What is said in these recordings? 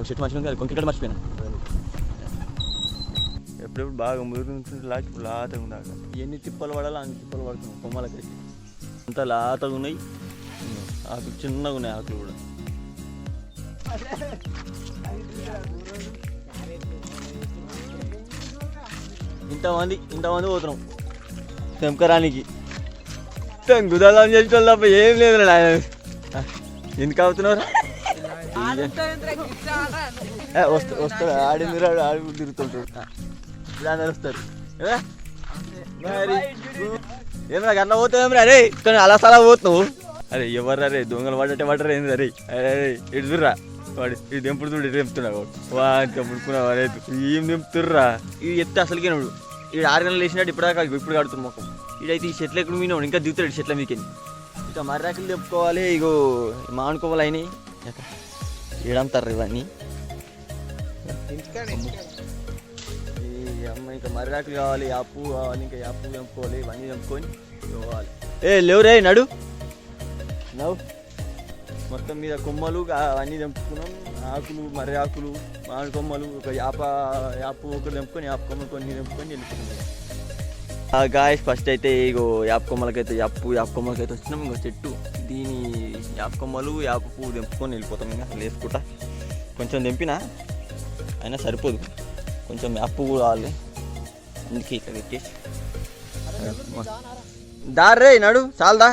చెట్టు మంచిగా అది కొంచెం మర్చిపోయినా ఎప్పుడెప్పుడు బాగా మురుగుతుంటే లాకి ఇప్పుడు లాతగా ఉందాక ఎన్ని తిప్పలు పడాలో అన్ని తిప్పలు పడుతున్నాయి కొమ్మలకి అంతా లాతగా ఉన్నాయి ఆకులు చిన్నగా ఉన్నాయి ఆకులు కూడా ఇంతమంది పోతున్నాం తెంకరానికి గుదాలని చేసిన తప్ప ఏం లేదు ఎందుకు అవుతున్నారు వస్తాడు ఆడింది ఆడి తిరుగుతుంటాడు ఇలా నడుస్తారు మరి ఏమరా అట్లా పోతావేమరా అరే కానీ అలా సలా పోతున్నావు అరే ఎవరు రే దొంగలు పడ్డట్టే ఏంది అరే అరే ఇటు చూడరా వాడు ఇది దెంపుడు చూడు ఇటు తెంపుతున్నావు వా తెంపుడుకున్నావు అరే ఏం తెంపుతుర్రా ఇవి ఎత్తే అసలుకే నువ్వు ఇవి 6 గంటలు వేసినట్టు ఇప్పుడు కడుతుంది మొక్కం ఇడైతే ఈ చెట్లు ఎక్కడ మీనాడు ఇంకా దిగుతాడు చెట్ల మీకే ఇక మర్రాకులు తెంపుకోవాలి ఇగో మామిడికోవాలి అయినాయి ఏడంతారు ఇవన్నీ అమ్మ ఇంకా మర్రాకులు కావాలి యాపు కావాలి ఇంకా యాపు తెంపుకోవాలి ఇవన్నీ తెంపుకొని పోవాలి లేవురే నడు నవ్వు మొత్తం మీద కొమ్మలు అవన్నీ తెంపుకున్నాం ఆకులు మర్రి ఆకులు మామిడి కొమ్మలు ఒక యాపు ఒకటి తెంపుకొని యాప్ కొమ్మలు కొన్ని తెంపుకొని వెళ్ళిపోతున్నాం గాయస్ ఫస్ట్ అయితే ఇగో యాప్ కొమ్మలకైతే యాప్ కొమ్మలకైతే వచ్చినాం ఇంకో చెట్టు దీని యాప్ కొమ్మలు యాప్ పువ్వు తెంపుకొని వెళ్ళిపోతాం ఇంకా లేసుకుంటా కొంచెం తెంపినా అయినా సరిపోదు కొంచెం యాప్ పువ్వు కావాలి అందుకే ఇట్లా పెట్టేసి దారే నడు చాలదా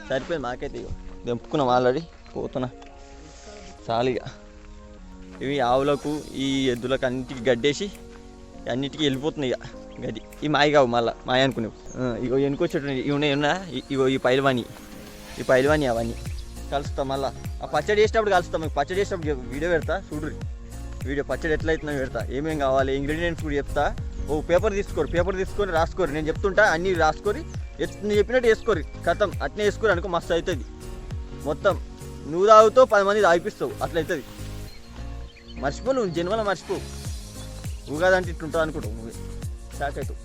సరిపోయింది మాకైతే ఇగో తెంపుకున్నాం ఆల్రెడీ పోతున్నా చాలుగా ఇవి ఆవులకు ఈ ఎద్దులకు అన్నిటికీ గడ్డేసి అన్నిటికీ వెళ్ళిపోతున్నాయి ఇక గది ఈ మాయ కావు మళ్ళీ మాయ అనుకునేవు ఇగో ఎనుకొచ్చేటు ఇవి ఉన్నా ఇగో ఈ పైలవాణి అవన్నీ కలుస్తాం మళ్ళీ ఆ పచ్చడి చేసినప్పుడు కలుస్తాం మీకు పచ్చడి చేసినప్పుడు వీడియో పెడతా చూడ్రి వీడియో పచ్చడి ఎట్లా అవుతుందో పెడతా ఏమేమి కావాలి ఇంగ్రీడియంట్స్ కూడా చెప్తా పేపర్ తీసుకొని రాసుకోరు నేను చెప్తుంటా అన్నీ రాసుకొని నేను చెప్పినట్టు వేసుకోరు కథం అట్నే వేసుకోరు అనుకో మస్తు అవుతుంది మొత్తం నువ్వు తాగుతావు 10 మంది తాగిపిస్తావు అట్లా అవుతుంది మర్చిపో నువ్వు జన్మలో మర్చిపో ఉగాది అంటే ఇట్లుంటుంది అనుకుంటావు నువ్వు షాక్ అవుతావు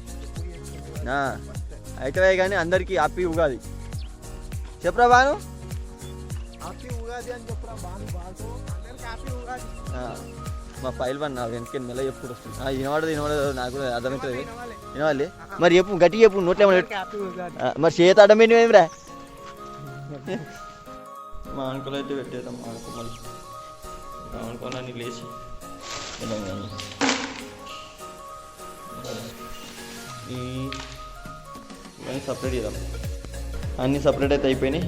అయితే కానీ అందరికీ హ్యాపీ ఉగాది చెప్పరా బాను మా పైల్వాన్ నా వెనక మెల్ల ఎప్పుడు వస్తుంది వినవాడదు నాకు కూడా అర్థమవుతుంది వినవాలి మరి చెప్పు గట్టిగా చెప్పు నోట్లో మరి చేత అడ్డమేంటి ఏమిరా మా అనుకోలు అయితే పెట్టేద్దాం మానుకోవాలని లేచి ఇవన్నీ సపరేట్ చేద్దాం అన్నీ సపరేట్ అయితే అయిపోయినాయి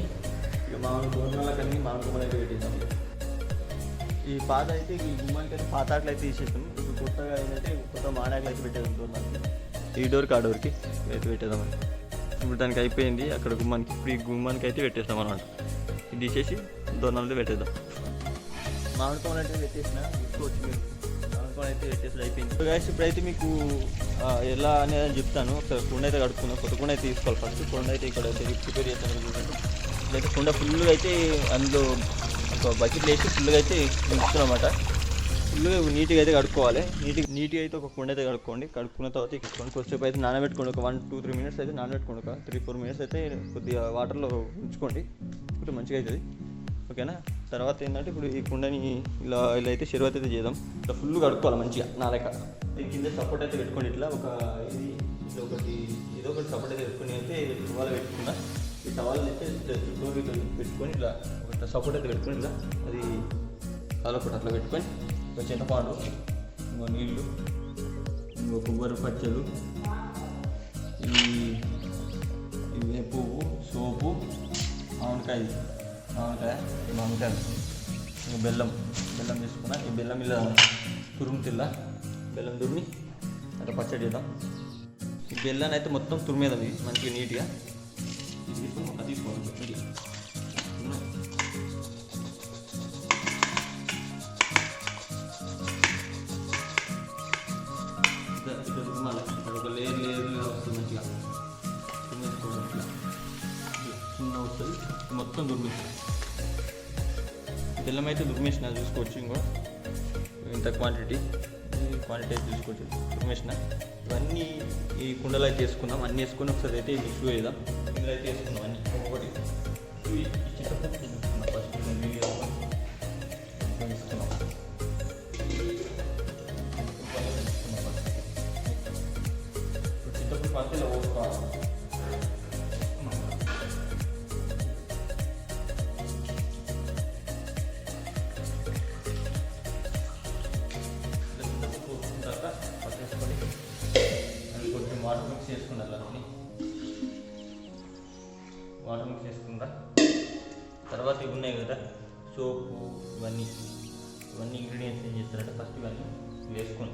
ఇక మామిడి మామిడి అయితే పెట్టేద్దాం ఈ పాత అయితే ఈ గుమ్మానికి అయితే పాత ఆటలు అయితే తీసేస్తాం ఇప్పుడు కొత్తగా అయితే కొత్త మాడాకులు అయితే పెట్టేద్దాం దూరానికి ఈ డోర్కి ఆ డోర్కి అయితే పెట్టేద్దామని ఇప్పుడు దానికి అయిపోయింది అక్కడ గుమ్మానికి ఇప్పుడు ఈ గుమ్మానికి అయితే పెట్టేస్తాం అన్నమాట ఇది తీసేసి దూరాలతో పెట్టేద్దాం మామిడికాయలు అయితే పెట్టేసిన తీసుకోవచ్చు మీరు మామిడికాయలు అయితే పెట్టేసి అయిపోయింది గాయస్ ఇప్పుడైతే మీకు ఎలా అనేది చెప్తాను ఒకసారి కుండ అయితే కడుక్కున్నాం కొత్త కుండ అయితే తీసుకోవాలి ఫస్ట్ కుండ అయితే ఇక్కడ అయితే ప్రిపేర్ చేస్తాను చూడండి ఇట్లయితే కుండ ఫుల్గా అయితే అందులో ఒక బకెట్లు వేసి ఫుల్గా అయితే నింపుతున్నమాట ఫుల్గా నీట్గా అయితే కడుక్కోవాలి నీట్గా అయితే ఒక కుండ అయితే కడుక్కున్న తర్వాత ఇచ్చుకోండి కొద్దిసేపు అయితే నానబెట్టుకోండి ఒక 1-2-3 మినిట్స్ అయితే నానబెట్టుకోండి ఒక 3-4 మినిట్స్ అయితే కొద్దిగా వాటర్లో ఉంచుకోండి ఇప్పుడు మంచిగా అవుతుంది ఓకేనా తర్వాత ఏంటంటే ఇప్పుడు ఈ కుండని ఇలా అయితే షెర్వత్ అయితే చేద్దాం ఇట్లా ఫుల్ కడుక్కోవాలి మంచిగా నా లెక్క దీని కింద సపోర్ట్ అయితే పెట్టుకోండి ఇట్లా ఒక ఏదో ఒకటి సపోర్ట్ అయితే పెట్టుకుని అయితే టవాల్ పెట్టుకున్నా ఈ టవాల్ అయితే డోర్ పెట్టుకొని ఇట్లా ఒక సపోర్ట్ అయితే పెట్టుకొని ఇట్లా అది కాలపూట అట్లా పెట్టుకొని ఒక చింతపాండు ఇంకో నీళ్ళు ఇంకో కొబ్బరి పచ్చలు ఈ పువ్వు సోపు మామిడికాయ ఇంకా బెల్లం తీసుకున్నా ఈ బెల్లం ఇలా బెల్లం తురిమి అట్లా పచ్చడి చేద్దాం ఈ బెల్లాన్ని అయితే మొత్తం తురిమేదాం ఇది మంచిగా నీట్గా ఇది తీసుకొని మొత్తం తీసుకోవాలి ఒక లేయర్ వస్తుంది మంచిగా తురిమేసుకోవడం ఇట్లా చిన్న వస్తుంది మొత్తం తురిమేస్తాం బెల్లం అయితే దుర్మేసిన చూసుకోవచ్చు ఇంకో ఇంత క్వాంటిటీ అయితే చూసుకోవచ్చు దుర్మేసిన ఇవన్నీ ఈ కుండలో అయితే వేసుకుందాం అన్నీ వేసుకొని ఒకసారి అయితే మిక్స్ చేద్దాం ఇందులో అయితే వేసుకుందాం అన్నీ ఒకటి తీసుకున్నాం ఫస్ట్ ఇలా పోసుకోవాలి. పోసుకుంటాక పట్టేసుకొని అది కొంచెం వాటర్ మిక్స్ చేసుకుంటారు. అన్నీ వాటర్ మిక్స్ చేసుకుంటా. తర్వాత ఇవి ఉన్నాయి కదా సోపు, ఇవన్నీ ఇంగ్రీడియంట్స్ ఏం చేస్తారంటే ఫస్ట్ ఇవన్నీ వేసుకొని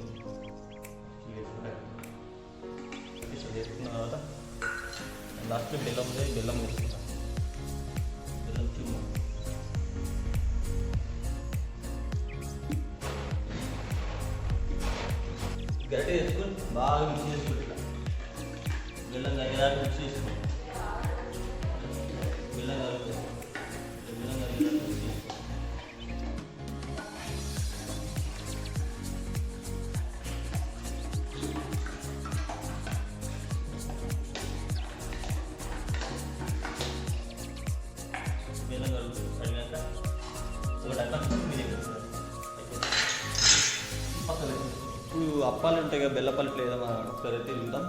వేసుకున్న తర్వాత లాస్ట్లో బెల్లం వేసుకుంటాం. బెల్లం చిమ్ము గట్టి వేసుకొని బాగా మిక్స్ చేసుకుంటా. బెల్లం కలిగేదాకా మిక్స్ చేసుకుంటాం. బెల్లం కలిపేస్తాం. బెల్లం కలిగేదాకా మిక్స్ చేసుకుంటాం. బెల్లం కడిగాక ఒక డబ్బా మీద పక్కన ఇప్పుడు అప్పాలు ఉంటాయి కదా, బెల్లపల్లి లేదా ఒకసారి అయితే వెళ్దాం.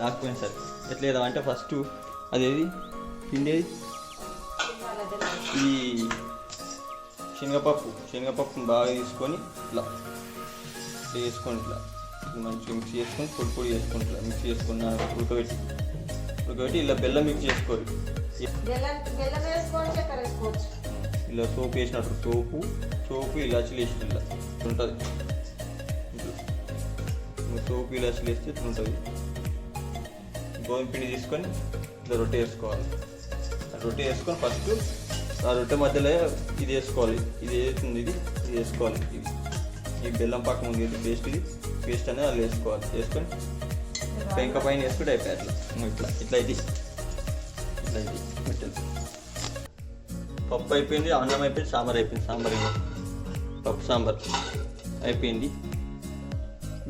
రాకపోయింది సార్. ఎట్లా వేద్దాం అంటే ఫస్ట్ అదేది పిండి ఈ శనగపప్పు బాగా తీసుకొని ఇట్లా వేసుకొని ఇట్లా మంచిగా మిక్స్ చేసుకొని పొడి చేసుకొని ఇట్లా మిక్స్ చేసుకున్న ఉడకబెట్టి ఇలా బెల్లం మిక్స్ చేసుకోవాలి. ఇలా సోపు వేసినట్టు సోపు ఇలాచీలు వేసిన ఇలా ఉంటుంది. సోపు ఇలాచీలు వేస్తే ఇట్లా ఉంటుంది. గోధుమ పిండి తీసుకొని ఇట్లా రొట్టె వేసుకోవాలి. రొట్టె వేసుకొని ఫస్ట్ ఆ రొట్టె మధ్యలో ఇది వేసుకోవాలి. ఇది వేసుకోవాలి. ఈ బెల్లం పాకం ఉంది పేస్ట్ అనేది అది వేసుకోవాలి. వేసుకొని పెంక పైన వేసుకుంటే అయిపోయి అట్లా ఇట్లా ఇది పెట్టాలి. పప్పు అయిపోయింది, అన్నం అయిపోయింది, సాంబార్ అయిపోయింది. పప్పు సాంబార్ అయిపోయింది.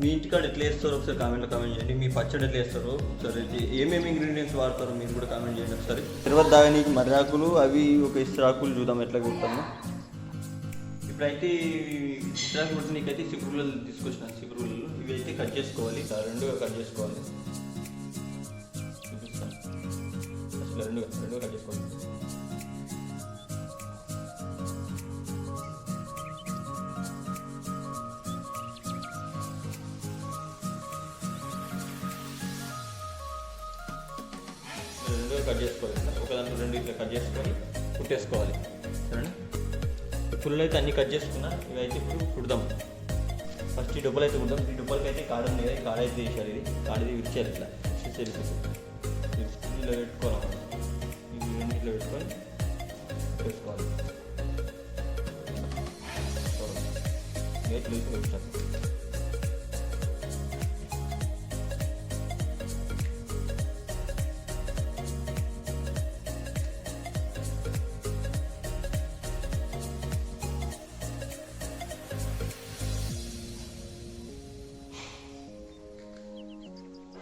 మీ ఇంటికాడ ఎట్లా వేస్తారో ఒకసారి కామెంట్ చేయండి. మీ పచ్చడి ఎట్లా వేస్తారో ఒకసారి ఏమేమి ఇంగ్రీడియంట్స్ వాడతారో మీరు కూడా కామెంట్ చేయండి ఒకసారి. తర్వాత దానికి మర్రాకులు అవి ఒక ఇస్త్రాకులు చూద్దాం ఎట్లా కుడతాము. ఇప్పుడైతే ఇస్త్రాకు కుట్టడానికైతే చిగురులు తీసుకొచ్చినాను. చిగురులు ఇవి అయితే కట్ చేసుకోవాలి. రెండుగా కట్ చేసుకోవాలి. చూపిస్తాను. రెండుగా కట్ చేసుకోవాలి. కట్ చేసుకోవాలి. ఒకదాంట్లో రెండు ఇట్లా కట్ చేసుకొని కుట్టేసుకోవాలి. సరేనా? ఫుల్ అయితే అన్నీ కట్ చేసుకున్నా. ఇవైతే ఇప్పుడు కుడదాం. ఫస్ట్ ఈ డబ్బులు అయితే కుడదాం. ఈ డబ్బులకి అయితే కాడ ఉంది కదా, కాడ అయితే తీసారు. ఇది కాడది విరిచారు. ఇట్లా ఇలా పెట్టుకోవాలి. ఇవి రెండు ఇట్లా పెట్టుకొని వేసుకోవాలి. ఇట్లా పెట్టాలి.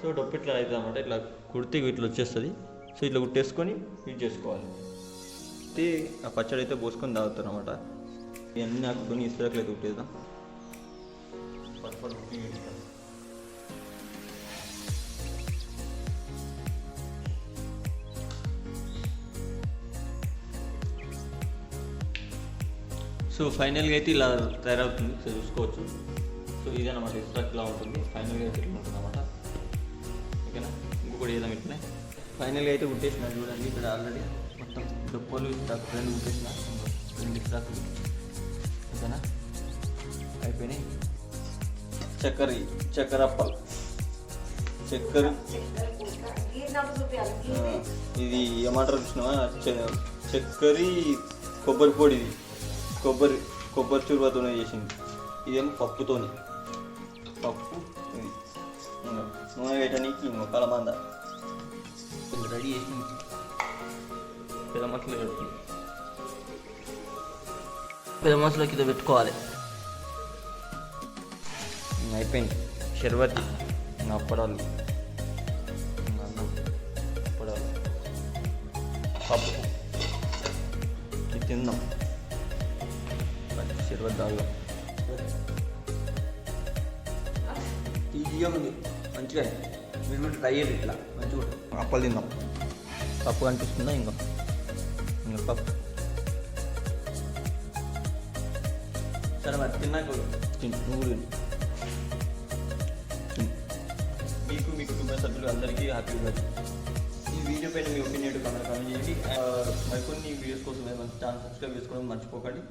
సో డొప్పు ఇట్లా అవుతుంది అన్నమాట. ఇట్లా కుడితే ఇట్లా వచ్చేస్తుంది. సో ఇట్లా కుట్టేసుకొని యూజ్ చేసుకోవాలి. అయితే ఆ పచ్చడి అయితే పోసుకొని తాగుతారు అన్నమాట. ఇవన్నీ నాకు కొన్ని ఇసుకలు అయితే కుట్టేద్దాం. సో ఫైనల్గా అయితే ఇలా తయారవుతుంది. సో చూసుకోవచ్చు. సో ఇదన్నమాట ఇసుక ఇలా ఉంటుంది. ఫైనల్గా అయితే ఇట్లా ఉంటుంది అన్నమాట. ఓకేనా? ఇంకొకటి ఏదో ఇట్లనే ఫైనల్గా అయితే కుట్టేసిన. చూడండి ఇక్కడ ఆల్రెడీ మొత్తం డొప్పలు ఇస్తాకు రెండు కుట్టేసిన. రెండు ఇస్తాకులు. ఓకేనా? అయిపోయినాయి. చక్కెర అప్పాలు. ఇది ఏమంటారు చూసినావా? చక్కెర కొబ్బరి పొడి. ఇది కొబ్బరి చూరువతోనే చేసింది. ఇదేమో పప్పుతోని. పప్పు ఇది నూనె వేయటానికి కలమంద రెడీ చేసింది. పెద్ద మసలు పెడుతుంది. పెద్ద మసలు కింద పెట్టుకోవాలి. అయిపోయింది. షర్బత్ అప్పడాలు, అప్పడాలు, పప్పు ఇది తిందాం. షర్బత్ తాగుదాం. తీయగా ఉంది. మంచిగా మీరు కూడా ట్రై చేయండి ఇట్లా మంచిగా అప్పలు తిందాం. పప్పు కనిపిస్తుందా? ఇంకా పప్పు సరే మరి తిన్నాక నువ్వు కూడా మీకు మీ కుటుంబ సభ్యులు అందరికీ హ్యాపీ ఉగాది. ఈ వీడియో పైన మీ ఒపీనియన్ కామెంట్ చేయండి. మరికొన్ని వీడియోస్ కోసం మన ఛానల్ సబ్స్క్రైబ్ చేసుకోవడం మర్చిపోకండి.